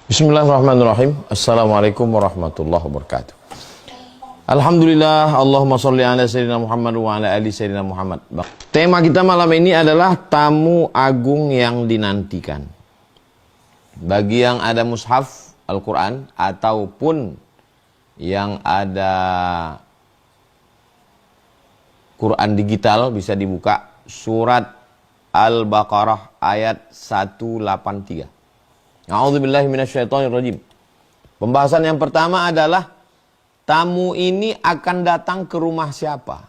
Bismillahirrahmanirrahim. Assalamualaikum warahmatullahi wabarakatuh. Alhamdulillah, Allahumma sholli ala sayyidina Muhammad wa ala ali sayyidina Muhammad. Tema kita malam ini adalah tamu agung yang dinantikan. Bagi yang ada mushaf Al-Quran ataupun yang ada Quran digital, bisa dibuka surat Al-Baqarah ayat 183. A'udzubillahi minasyaitonirrajim. Pembahasan yang pertama adalah tamu ini akan datang ke rumah siapa?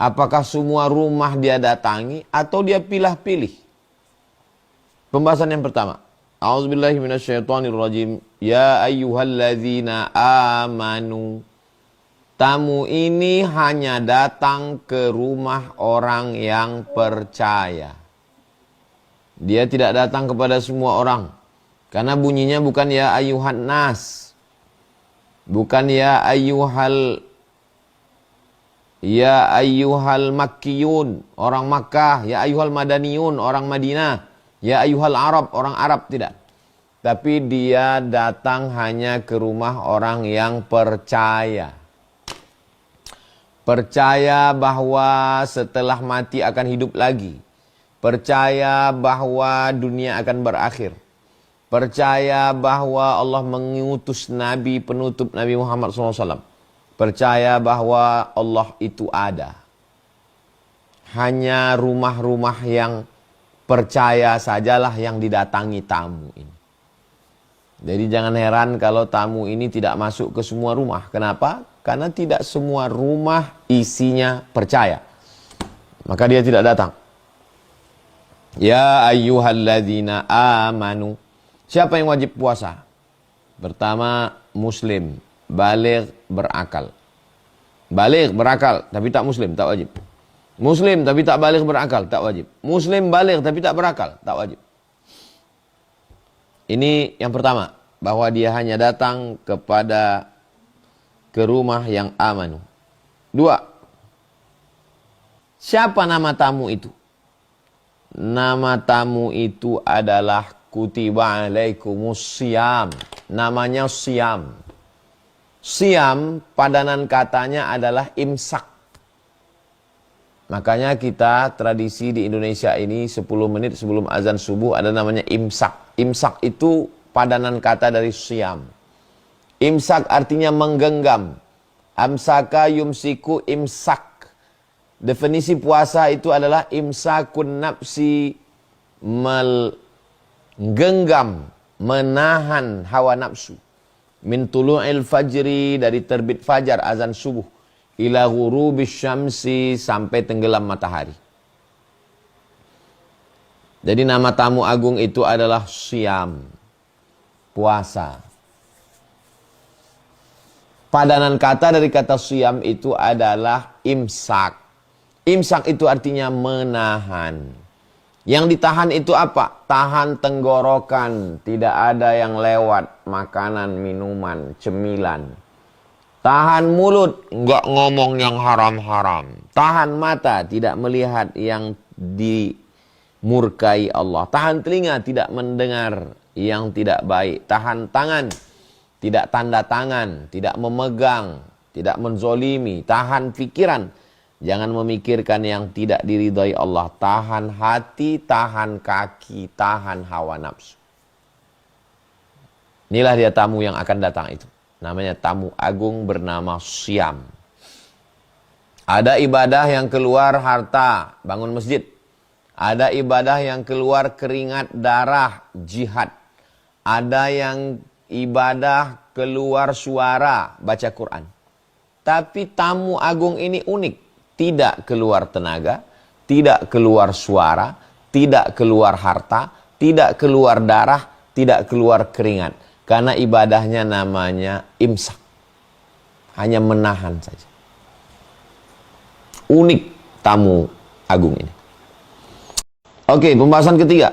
Apakah semua rumah dia datangi atau dia pilih-pilih? Pembahasan yang pertama. A'udzubillahi minasyaitonirrajim. Ya ayyuhalladzina amanu. Tamu ini hanya datang ke rumah orang yang percaya. Dia tidak datang kepada semua orang. Karena bunyinya bukan ya ayyuhan nas. Bukan ya ayyuhal makkiyun, orang Makkah. Ya ayyuhal madaniyun, orang Madinah. Ya ayyuhal Arab, orang Arab. Tidak. Tapi dia datang hanya ke rumah orang yang percaya. Percaya bahwa setelah mati akan hidup lagi. Percaya bahwa dunia akan berakhir. Percaya bahwa Allah mengutus Nabi penutup Nabi Muhammad SAW. Percaya bahwa Allah itu ada. Hanya rumah-rumah yang percaya sajalah yang didatangi tamu ini. Jadi jangan heran kalau tamu ini tidak masuk ke semua rumah. Kenapa? Karena tidak semua rumah isinya percaya. Maka dia tidak datang. Ya ayyuhalladzina amanu. Siapa yang wajib puasa? Pertama, muslim, baligh, berakal. Baligh, berakal, tapi tak muslim, tak wajib. Muslim, tapi tak baligh, berakal, tak wajib. Muslim, baligh, tapi tak berakal, tak wajib. Ini yang pertama, bahwa dia hanya datang ke rumah yang amanu. Dua, siapa nama tamu itu? Nama tamu itu adalah kutiba alaikumus siyam. Namanya siyam. Siyam padanan katanya adalah imsak. Makanya kita tradisi di Indonesia ini 10 menit sebelum azan subuh ada namanya imsak. Imsak itu padanan kata dari siyam. Imsak artinya menggenggam. Amsaka yumsiku imsak. Definisi puasa itu adalah imsakun nafsi, menggenggam, menahan hawa nafsu. Min tulu'il fajri, dari terbit fajar azan subuh, ila ghurubis syamsi, sampai tenggelam matahari. Jadi nama tamu agung itu adalah siyam, puasa. Padanan kata dari kata siyam itu adalah imsak. Imsak itu artinya menahan. Yang ditahan itu apa? Tahan tenggorokan. Tidak ada yang lewat. Makanan, minuman, cemilan. Tahan mulut. Enggak ngomong yang haram-haram. Tahan mata. Tidak melihat yang dimurkai Allah. Tahan telinga. Tidak mendengar yang tidak baik. Tahan tangan. Tidak tanda tangan. Tidak memegang. Tidak menzolimi. Tahan pikiran. Jangan memikirkan yang tidak diridhai Allah. Tahan hati, tahan kaki, tahan hawa nafsu. Inilah dia tamu yang akan datang itu. Namanya tamu agung bernama siyam. Ada ibadah yang keluar harta, bangun masjid. Ada ibadah yang keluar keringat darah, jihad. Ada yang ibadah keluar suara, baca Quran. Tapi tamu agung ini unik. Tidak keluar tenaga, tidak keluar suara, tidak keluar harta, tidak keluar darah, tidak keluar keringat. Karena ibadahnya namanya imsak. Hanya menahan saja. Unik tamu agung ini. Oke, pembahasan ketiga.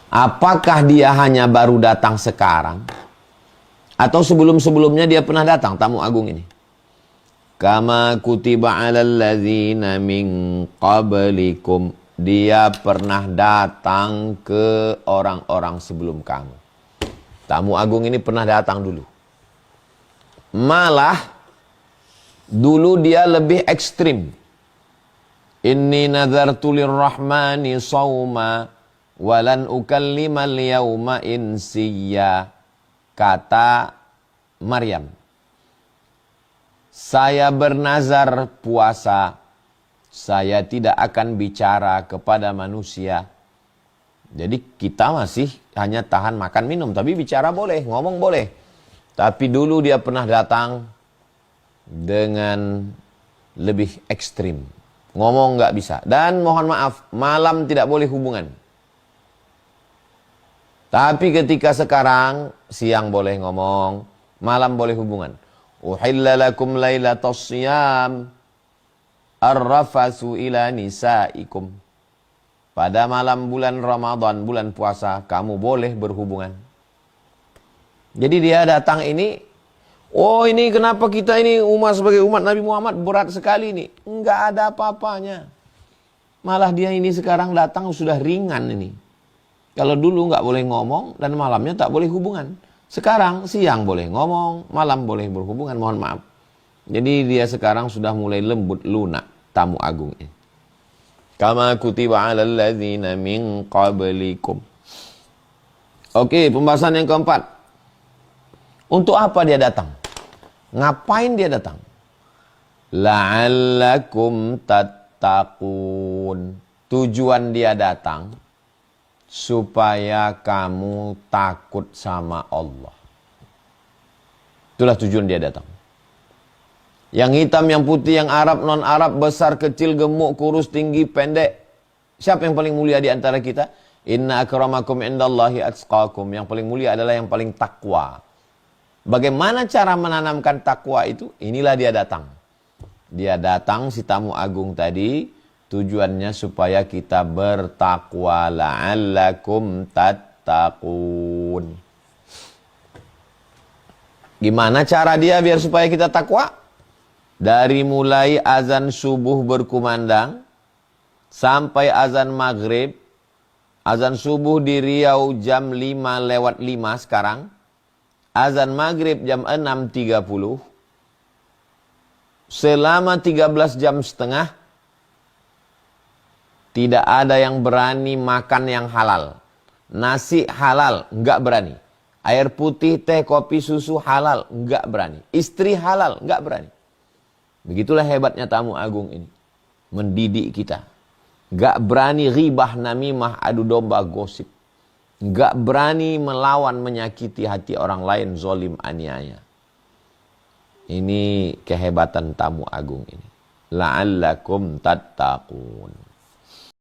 Apakah dia hanya baru datang sekarang? Atau sebelum-sebelumnya dia pernah datang, tamu agung ini? Kama kutiba alal ladzina min qablikum. dia pernah datang ke orang-orang sebelum kamu. Tamu agung ini pernah datang dulu. Malah dulu dia lebih ekstrim. Inni nazartu lirrahmani sawma walan ukallimal yawma insiya. Kata Maryam, saya bernazar puasa, saya tidak akan bicara kepada manusia. Jadi kita masih hanya tahan makan minum, tapi bicara boleh, ngomong boleh. Tapi dulu dia pernah datang dengan lebih ekstrim. Ngomong nggak bisa. Dan mohon maaf, malam tidak boleh hubungan. Tapi ketika sekarang, siang boleh ngomong, malam boleh hubungan. Uhilla lakum lailatas siyam arrafasu ila nisaikum. Pada malam bulan Ramadan, bulan puasa, kamu boleh berhubungan. Jadi dia datang ini, oh ini kenapa kita ini umat sebagai umat Nabi Muhammad berat sekali ini. Enggak ada apa-apanya. Malah dia ini sekarang datang sudah ringan ini. Kalau dulu nggak boleh ngomong dan malamnya tak boleh hubungan. Sekarang siang boleh ngomong, malam boleh berhubungan, mohon maaf. Jadi dia sekarang sudah mulai lembut lunak, tamu agung ini. Kama kutiba 'alal ladzina min qablikum. Oke, pembahasan yang keempat. Untuk apa dia datang? Ngapain dia datang? La'allakum tattaqun. Tujuan dia datang supaya kamu takut sama Allah. Itulah tujuan dia datang. Yang hitam, yang putih, yang Arab, non-Arab, besar, kecil, gemuk, kurus, tinggi, pendek. Siapa yang paling mulia di antara kita? Inna akramakum indallahi atqakum. Yang paling mulia adalah yang paling takwa. Bagaimana cara menanamkan takwa itu? Inilah dia datang. Dia datang, si tamu agung tadi, tujuannya supaya kita bertakwa. La'allakum tattaqun. Gimana cara dia biar supaya kita takwa? Dari mulai azan subuh berkumandang sampai azan maghrib. Azan subuh di Riau jam 5:05 sekarang. Azan maghrib jam 6:30. Selama 13 jam setengah. Tidak ada yang berani makan yang halal. Nasi halal, enggak berani. Air putih, teh, kopi, susu halal, enggak berani. Istri halal, enggak berani. Begitulah hebatnya tamu agung ini. Mendidik kita. Enggak berani ribah, namimah, adu domba, gosip. Enggak berani melawan, menyakiti hati orang lain, zolim, aniaya. Ini kehebatan tamu agung ini. La'allakum tattaqun.